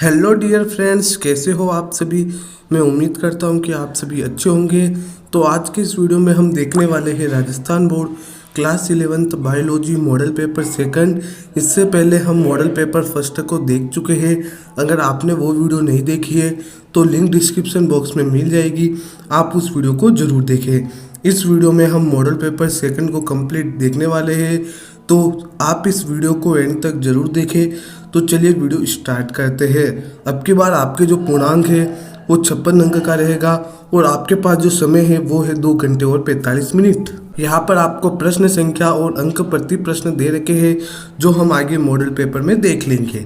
Hello dear friends, कैसे हो आप सभी। मैं उम्मीद करता हूं कि आप सभी अच्छे होंगे। तो आज के इस वीडियो में हम देखने वाले हैं Rajasthan board class 11th biology model paper second. इससे पहले हम मॉडल पेपर फर्स्ट को देख चुके हैं। अगर आपने वो वीडियो नहीं देखी है तो लिंक डिस्क्रिप्शन बॉक्स में मिल जाएगी, आप उस वीडियो को ज़रूर देखें। इस वीडियो में हम मॉडल पेपर सेकंड को कंप्लीट देखने वाले हैं, तो आप इस वीडियो को एंड तक ज़रूर देखें। तो चलिए वीडियो स्टार्ट करते हैं। अब की बार आपके जो पूर्णांक है वो 56 अंक का रहेगा और आपके पास जो समय है वो है 2 घंटे और 45 मिनट। यहाँ पर आपको प्रश्न संख्या और अंक प्रति प्रश्न दे रखे हैं जो हम आगे मॉडल पेपर में देख लेंगे।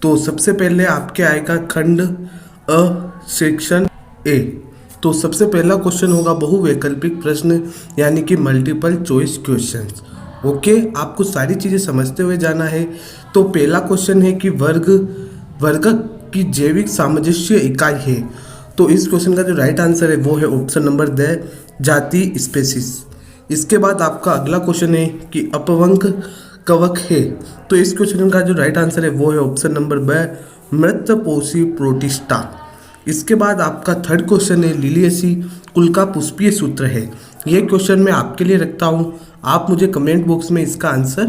तो सबसे पहले आपके आएगा खंड अ सेक्शन ए। तो सबसे पहला क्वेश्चन होगा बहुवैकल्पिक प्रश्न यानी कि मल्टीपल चॉइस क्वेश्चंस। ओके, आपको सारी चीज़ें समझते हुए जाना है। तो पहला क्वेश्चन है कि वर्ग की जैविक सामंजस्य इकाई है। तो इस क्वेश्चन का जो राइट आंसर है वो है ऑप्शन नंबर द जाति स्पेसिस। इसके बाद आपका अगला क्वेश्चन है कि अपवंक कवक है। तो इस क्वेश्चन का जो राइट आंसर है वो है ऑप्शन नंबर ब मृतपोषी प्रोटिस्टा। इसके बाद आपका थर्ड क्वेश्चन है लिलियसी कुल का पुष्पीय सूत्र है। ये क्वेश्चन मैं आपके लिए रखता हूँ, आप मुझे कमेंट बॉक्स में इसका आंसर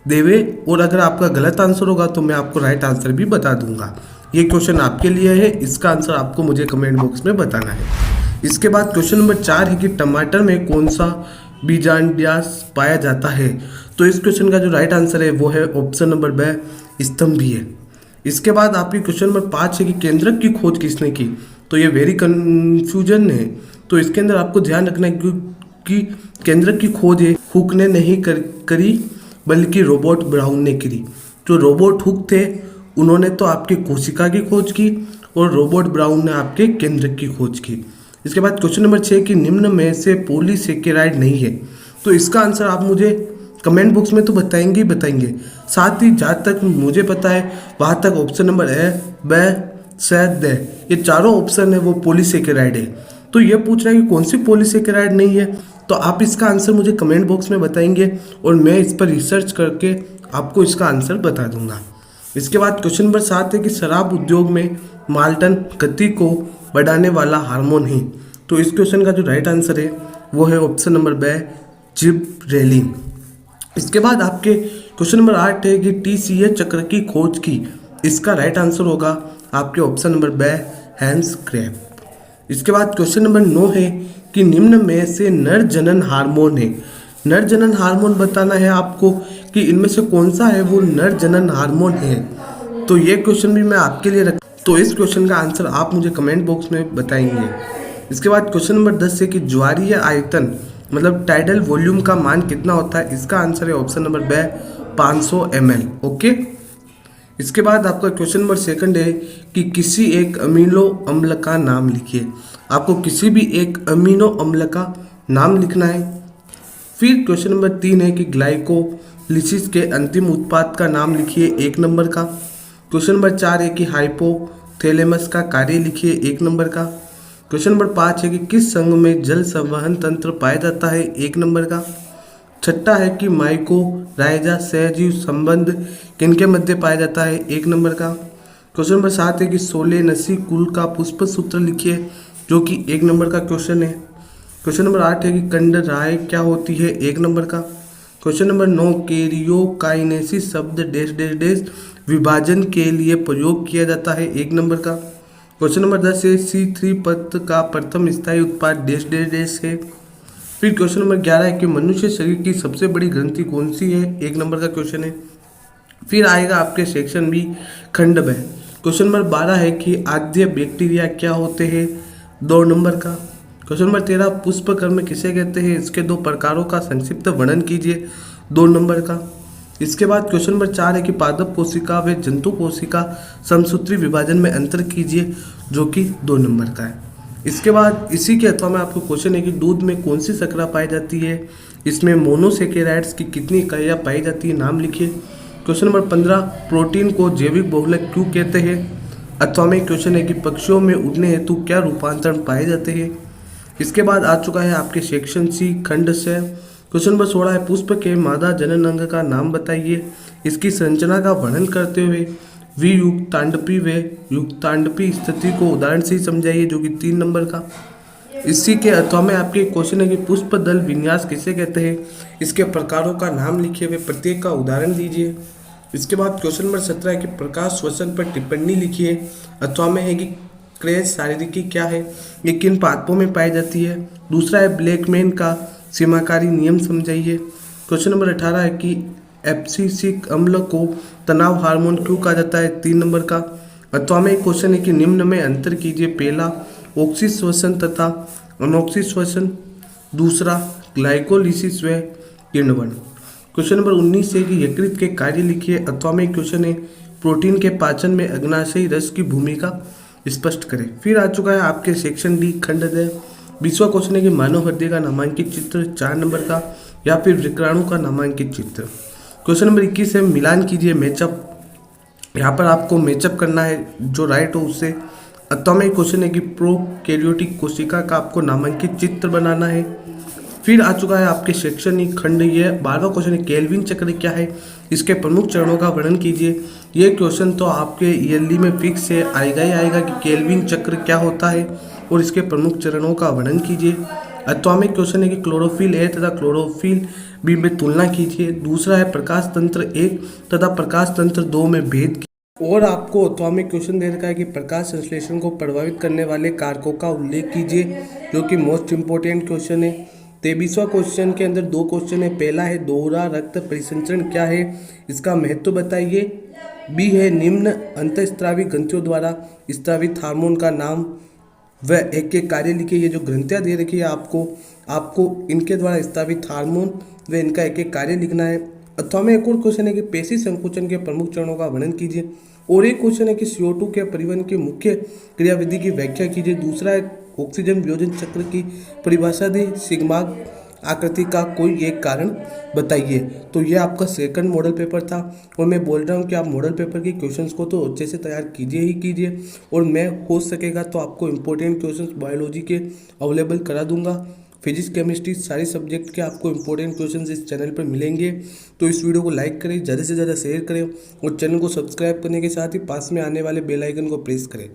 देवे और अगर आपका गलत आंसर होगा तो मैं आपको राइट आंसर भी बता दूंगा। ये क्वेश्चन आपके लिए है, इसका आंसर आपको मुझे कमेंट बॉक्स में बताना है। इसके बाद क्वेश्चन नंबर 4 है कि टमाटर में कौन सा बीजांड्यास पाया जाता है। तो इस क्वेश्चन का जो राइट आंसर है वो है ऑप्शन नंबर ब स्तंभीय। इसके बाद आपकी क्वेश्चन नंबर 5 है कि केंद्रक की खोज किसने की। तो ये वेरी कन्फ्यूजन है, तो इसके अंदर आपको ध्यान रखना है कि केंद्रक की खोज है हुक ने नहीं करी बल्कि रॉबर्ट ब्राउन ने करी। जो रॉबर्ट हुक थे उन्होंने तो आपके कोशिका की खोज की और रॉबर्ट ब्राउन ने आपके केंद्रक की खोज की। इसके बाद क्वेश्चन नंबर 6 कि निम्न में से पॉलीसेकेराइड नहीं है। तो इसका आंसर आप मुझे कमेंट बॉक्स में तो बताएंगे ही बताएंगे, साथ ही जहाँ तक मुझे पता है वहाँ तक ऑप्शन नंबर ए ब स द ये चारों ऑप्शन है वो पॉलीसेकेराइड है। तो ये पूछ रहा है कि कौन सी पॉलीसेकेराइड नहीं है, तो आप इसका आंसर मुझे कमेंट बॉक्स में बताएंगे और मैं इस पर रिसर्च करके आपको इसका आंसर बता दूंगा। इसके बाद क्वेश्चन नंबर 7 है कि शराब उद्योग में माल्टन गति को बढ़ाने वाला हार्मोन है। तो इस क्वेश्चन का जो राइट आंसर है वो है ऑप्शन नंबर ब जिबरेलिन। इसके बाद आपके क्वेश्चन नंबर 8 है कि TCA चक्र की खोज की। इसका राइट आंसर होगा आपके ऑप्शन नंबर ब हैंस क्रेब। इसके बाद क्वेश्चन नंबर 9 है कि निम्न में से नर जनन हार्मोन है। नर जनन हार्मोन बताना है आपको कि इनमें से कौन सा है वो नर जनन हार्मोन है। तो ये क्वेश्चन भी मैं आपके लिए रख, तो इस क्वेश्चन का आंसर आप मुझे कमेंट बॉक्स में बताएंगे। इसके बाद क्वेश्चन नंबर 10 है कि ज्वारीय आयतन मतलब टाइडल वॉल्यूम का मान कितना होता है। इसका आंसर है ऑप्शन नंबर ब 500 ml। ओके, इसके बाद आपका क्वेश्चन नंबर 2 है कि किसी एक अमीनो अम्ल का नाम लिखिए। आपको किसी भी एक अमीनो अम्ल का नाम लिखना है। फिर क्वेश्चन नंबर 3 है कि ग्लाइकोलिसिस के अंतिम उत्पाद का नाम लिखिए 1 नंबर का। क्वेश्चन नंबर 4 है कि हाइपोथैलेमस का कार्य लिखिए 1 नंबर का। क्वेश्चन नंबर 5 है कि किस संघ में जल संवहन तंत्र पाया जाता है 1 नंबर का। छठा है कि माइकोराइजा सहजीव संबंध किनके मध्य पाया जाता है 1 नंबर का। क्वेश्चन नंबर 7 है कि सोलेनसी कुल का पुष्प सूत्र लिखिए जो कि 1 नंबर का क्वेश्चन है। क्वेश्चन नंबर 8 है कि कंडराय क्या होती है 1 नंबर का। क्वेश्चन नंबर 9 कैरियोकाइनेसिस शब्द डैश डैश डैश विभाजन के लिए प्रयोग किया जाता है 1 नंबर का। क्वेश्चन नंबर 10 है C3 पद का प्रथम स्थायी उत्पाद डैश डैश डैश है। फिर क्वेश्चन नंबर 11 है कि मनुष्य शरीर की सबसे बड़ी ग्रंथि कौन सी है 1 नंबर का क्वेश्चन है। फिर आएगा आपके सेक्शन बी खंड ब। क्वेश्चन नंबर 12 है कि आद्य बैक्टीरिया क्या होते हैं 2 नंबर का। क्वेश्चन नंबर 13 पुष्पकर्म किसे कहते हैं, इसके 2 प्रकारों का संक्षिप्त वर्णन कीजिए 2 नंबर का। इसके बाद क्वेश्चन नंबर 4 है कि पादप कोशिका व जंतु कोशिका समसूत्री विभाजन में अंतर कीजिए जो कि 2 नंबर का है। इसके बाद इसी के अथवा में आपको क्वेश्चन है कि दूध में कौन सी शर्करा पाई जाती है, इसमें मोनोसेकेराइड्स की कितनी इकाइयाँ पाई जाती है नाम लिखिए। क्वेश्चन नंबर 15 प्रोटीन को जैविक बहुलक क्यों कहते हैं। अथवा में क्वेश्चन है कि पक्षियों में उड़ने हेतु क्या रूपांतरण पाए जाते हैं। इसके बाद आ चुका है आपके सेक्शन सी खंड से। क्वेश्चन नंबर 16 है पुष्प के मादा जनन अंग का नाम बताइए, इसकी संरचना का वर्णन करते हुए वियुक्तांडपी व युक्तांडपी स्थिति को उदाहरण से ही समझाइए, जो कि 3 नंबर का। इसी के अथवा में आपके क्वेश्चन है कि पुष्प दल विन्यास किसे कहते हैं, इसके प्रकारों का नाम लिखिए व प्रत्येक का उदाहरण दीजिए। इसके बाद क्वेश्चन नंबर 17 है कि प्रकाश श्वसन पर टिप्पणी लिखिए। अथवा में है कि क्रेज शारीरिकी क्या है, ये किन पादपों में पाई जाती है। दूसरा है ब्लैकमैन का सीमाकारी नियम समझाइए। क्वेश्चन नंबर 18 है कि एब्सिसिक अम्ल को तनाव हार्मोन क्यों कहा जाता है, 3 नंबर का। अथवा में एक क्वेश्चन है कि निम्न में अंतर कीजिए। पहला ऑक्सी श्वसन तथा अनॉक्सी श्वसन, दूसरा ग्लाइकोलिसिस व किण्वन। क्वेश्चन नंबर 19 है कि यकृत के कार्य लिखिए। अथवा में एक क्वेश्चन है प्रोटीन के पाचन में अग्नाशयी रस की भूमिका स्पष्ट करें। फिर आ चुका है आपके सेक्शन डी खंड 20वां क्वेश्चन है कि मानव हृदय का नामांकित चित्र, 4 नंबर का, या फिर विक्राणु का नामांकित चित्र। क्वेश्चन नंबर 21 है मिलान कीजिए मैचअप। यहाँ पर आपको मैचअप करना है, जो राइट हो उससे। अथवा में क्वेश्चन है कि प्रोकैरियोटिक कोशिका का आपको नामांकित चित्र बनाना है। फिर आ चुका है आपके सेक्शन ई खंड ये 12वां क्वेश्चन है केल्विन चक्र क्या है, इसके प्रमुख चरणों का वर्णन कीजिए। ये क्वेश्चन तो आपके ईयरली में फिक्स से आएगा ही आएगा कि केल्विन चक्र क्या होता है और इसके प्रमुख चरणों का वर्णन कीजिए। अथवा में क्वेश्चन है कि क्लोरोफिल ए तथा क्लोरोफिल बी में तुलना कीजिए। दूसरा है प्रकाश तंत्र 1 तथा प्रकाश तंत्र 2 में भेद। और आपको अथवा में क्वेश्चन दे रखा है कि प्रकाश संश्लेषण को प्रभावित करने वाले कारकों का उल्लेख कीजिए, जो कि मोस्ट इंपोर्टेंट क्वेश्चन है। 23वां क्वेश्चन के अंदर 2 क्वेश्चन है। पहला है दोहरा रक्त परिसंचरण क्या है, इसका महत्व बताइए। बी है निम्न अंतःस्रावी ग्रंथियों द्वारा स्रावित हार्मोन का नाम व एक एक कार्य लिखिए। ये जो ग्रंथियाँ दे रखी है आपको इनके द्वारा स्रावित हार्मोन व इनका एक एक कार्य लिखना है। अथवा में एक और क्वेश्चन है कि पेशी संकुचन के प्रमुख चरणों का वर्णन कीजिए। और एक क्वेश्चन है कि CO2 के परिवहन की मुख्य क्रियाविधि की व्याख्या कीजिए। दूसरा है ऑक्सीजन वियोजन चक्र की परिभाषा दी, सिग्मा आकृति का कोई एक कारण बताइए। तो ये आपका सेकंड मॉडल पेपर था और मैं बोल रहा हूँ कि आप मॉडल पेपर के क्वेश्चंस को तो अच्छे से तैयार कीजिए ही कीजिए। और मैं हो सकेगा तो आपको इंपॉर्टेंट क्वेश्चंस बायोलॉजी के अवेलेबल करा दूंगा। फिजिक्स केमिस्ट्री सारे सब्जेक्ट के आपको इंपॉर्टेंट क्वेश्चंस इस चैनल पर मिलेंगे। तो इस वीडियो को लाइक करें, ज़्यादा से ज़्यादा शेयर करें और चैनल को सब्सक्राइब करने के साथ ही पास में आने वाले बेल आइकन को प्रेस करें।